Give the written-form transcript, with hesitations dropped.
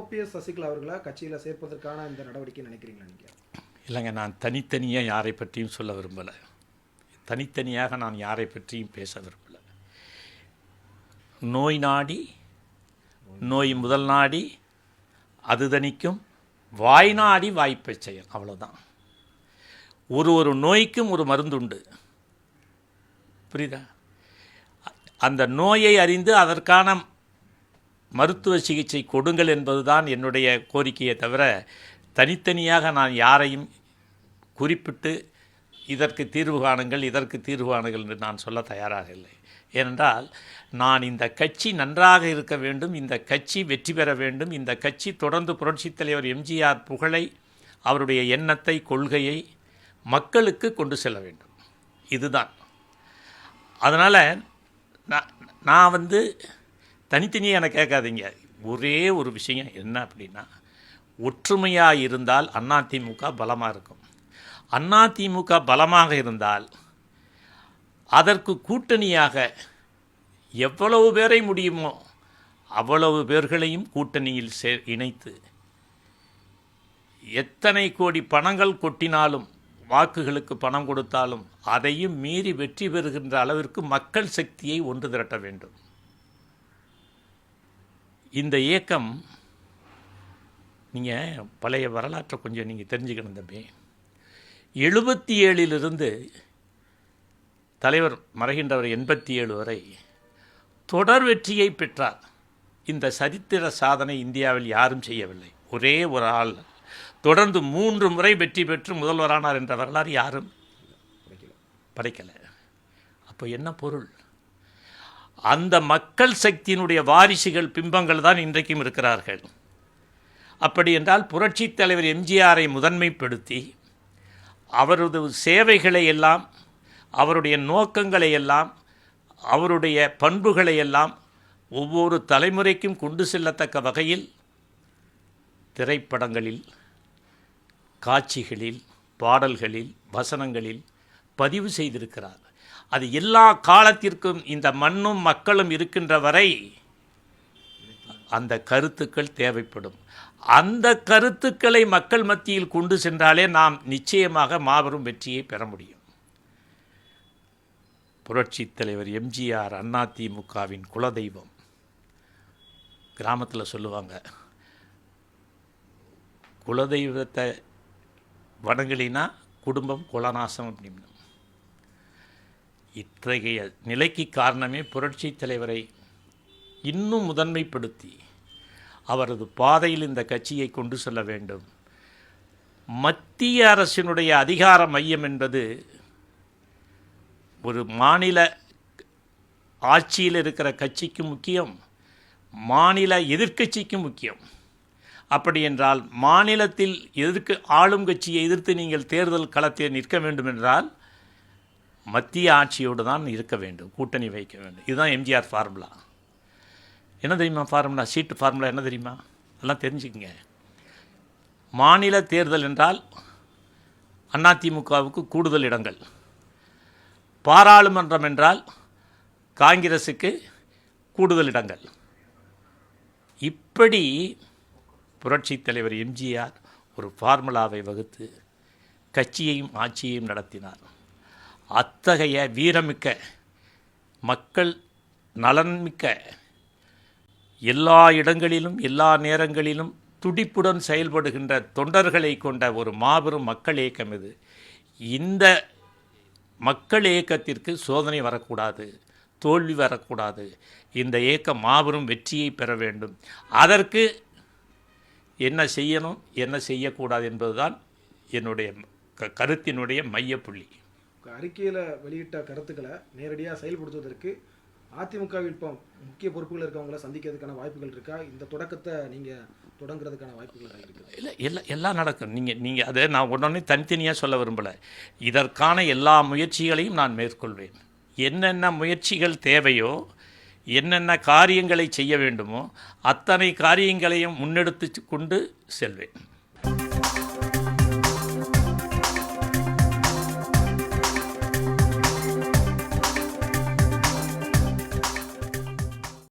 OPS Sasikala அவர்களை கட்சியில் சேர்ப்பதற்கான இந்த நடவடிக்கை நினைக்கிறீங்களா நீங்கள்? இல்லைங்க, நான் தனித்தனியாக யாரை பற்றியும் சொல்ல விரும்பலை. தனித்தனியாக நான் யாரை பற்றியும் பேச விரும்பலை. நோய் நாடி நோய் முதல் நாடி அது தணிக்கும், வாய் நாடி வாய்ப்பை செயல், அவ்வளோதான். ஒரு நோய்க்கும் ஒரு மருந்துண்டு, புரியுதா? அந்த நோயை அறிந்து அதற்கான மருத்துவ சிகிச்சை கொடுங்கள் என்பதுதான் என்னுடைய கோரிக்கையை தவிர தனித்தனியாக நான் யாரையும் குறிப்பிட்டு இதற்கு தீர்வு காணுங்கள் இதற்கு தீர்வு காணுங்கள் என்று நான் சொல்ல தயாராக இல்லை. ஏனென்றால் நான் இந்த கட்சி நன்றாக இருக்க வேண்டும், இந்த கட்சி வெற்றி பெற வேண்டும், இந்த கட்சி தொடர்ந்து புரட்சித் தலைவர் எம்ஜிஆர் புகழை, அவருடைய எண்ணத்தை, கொள்கையை மக்களுக்கு கொண்டு செல்ல வேண்டும். இதுதான். அதனால் நான் தனித்தனியாக எனக்கு கேட்காதீங்க. ஒரே ஒரு விஷயம் என்ன அப்படின்னா, ஒற்றுமையாக இருந்தால் அதிமுக பலமாக இருக்கும். அதிமுக பலமாக இருந்தால் அதற்கு கூட்டணியாக எவ்வளவு பேரை முடியுமோ அவ்வளவு பேர்களையும் கூட்டணியில் இணைத்து எத்தனை கோடி பணங்கள் கொட்டினாலும், வாக்குகளுக்கு பணம் கொடுத்தாலும் அதையும் மீறி வெற்றி பெறுகின்ற அளவிற்கு மக்கள் சக்தியை ஒன்று திரட்ட வேண்டும். இந்த இயக்கம், நீங்கள் பழைய வரலாற்றை கொஞ்சம் நீங்கள் தெரிஞ்சுக்கணும் தம்பி. 77 தலைவர் மறைகின்றவர் 87 வரை தொடர் வெற்றியை பெற்றார். இந்த சரித்திர சாதனை இந்தியாவில் யாரும் செய்யவில்லை. ஒரே ஒரு ஆள் தொடர்ந்து 3 முறை வெற்றி பெற்று முதல்வரானார் என்ற வரலாறு யாரும் படைக்கலை. அப்போ என்ன பொருள்? அந்த மக்கள் சக்தியினுடைய வாரிசுகள், பிம்பங்கள் தான் இன்றைக்கும் இருக்கிறார்கள். அப்படி என்றால் புரட்சித் தலைவர் எம்ஜிஆரை முதன்மைப்படுத்தி அவரது சேவைகளை எல்லாம், அவருடைய நோக்கங்களை எல்லாம், அவருடைய பண்புகளை எல்லாம் ஒவ்வொரு தலைமுறைக்கும் கொண்டு செல்லத்தக்க வகையில் திரைப்படங்களில், காட்சிகளில், பாடல்களில், வசனங்களில் பதிவு செய்திருக்கிறார். அது எல்லா காலத்திற்கும் இந்த மண்ணும் மக்களும் இருக்கின்ற வரை அந்த கருத்துக்கள் தேவைப்படும். அந்த கருத்துக்களை மக்கள் மத்தியில் கொண்டு சென்றாலே நாம் நிச்சயமாக மாபெரும் வெற்றியை பெற முடியும். புரட்சித் தலைவர் எம்ஜிஆர் அதிமுகவின் குலதெய்வம். கிராமத்தில் சொல்லுவாங்க, குலதெய்வத்தை வணங்கலினா குடும்பம் குலநாசம் அப்படின்னு. இத்தகைய நிலைக்கு காரணமே புரட்சித் தலைவரை இன்னும் முதன்மைப்படுத்தி அவரது பாதையில் இந்த கட்சியை கொண்டு செல்ல வேண்டும். மத்திய அரசினுடைய அதிகார மையம் என்பது ஒரு மாநில ஆட்சியில் இருக்கிற கட்சிக்கு முக்கியம், மாநில எதிர்க்கட்சிக்கும் முக்கியம். அப்படி என்றால் மாநிலத்தில் ஆளும் கட்சியை எதிர்த்து நீங்கள் தேர்தல் களத்தில் நிற்க வேண்டும் என்றால் மத்திய ஆட்சியோடு தான் இருக்க வேண்டும், கூட்டணி வைக்க வேண்டும். இதுதான் எம்ஜிஆர் ஃபார்முலா. என்ன தெரியுமா ஃபார்முலா? சீட்டு ஃபார்முலா என்ன தெரியுமா? எல்லாம் தெரிஞ்சுக்கங்க. மாநில தேர்தல் என்றால் அதிமுகவுக்கு கூடுதல் இடங்கள், பாராளுமன்றம் என்றால் காங்கிரஸுக்கு கூடுதல் இடங்கள். இப்படி புரட்சித் தலைவர் எம்ஜிஆர் ஒரு ஃபார்முலாவை வகுத்து கட்சியையும் ஆட்சியையும் நடத்தினார். அத்தகைய வீரமிக்க, மக்கள் நலன்மிக்க, எல்லா இடங்களிலும் எல்லா நேரங்களிலும் துடிப்புடன் செயல்படுகின்ற தொண்டர்களை கொண்ட ஒரு மாபெரும் மக்கள் இயக்கம் இது. இந்த மக்கள் இயக்கத்திற்கு சோதனை வரக்கூடாது, தோல்வி வரக்கூடாது. இந்த இயக்கம் மாபெரும் வெற்றியை பெற வேண்டும். அதற்கு என்ன செய்யணும், என்ன செய்யக்கூடாது என்பதுதான் என்னுடைய கருத்தினுடைய மையப்புள்ளி. அறிக்கையில் வெளியிட்ட கருத்துக்களை நேரடியாக செயல்படுத்துவதற்கு அதிமுகவில் இப்போ முக்கிய பொறுப்புகள் இருக்கவங்கள சந்திக்கிறதுக்கான வாய்ப்புகள் இருக்கா? இந்த தொடக்கத்தை நீங்கள் தொடங்குறதுக்கான வாய்ப்புகள் இருக்குது? இல்லை, எல்லாம் நடக்கும். நீங்கள் அதை நான் உடனே தனித்தனியாக சொல்ல விரும்பலை. இதற்கான எல்லா முயற்சிகளையும் நான் மேற்கொள்வேன். என்னென்ன முயற்சிகள் தேவையோ, என்னென்ன காரியங்களை செய்ய வேண்டுமோ அத்தனை காரியங்களையும் முன்னெடுத்து கொண்டு செல்வேன்.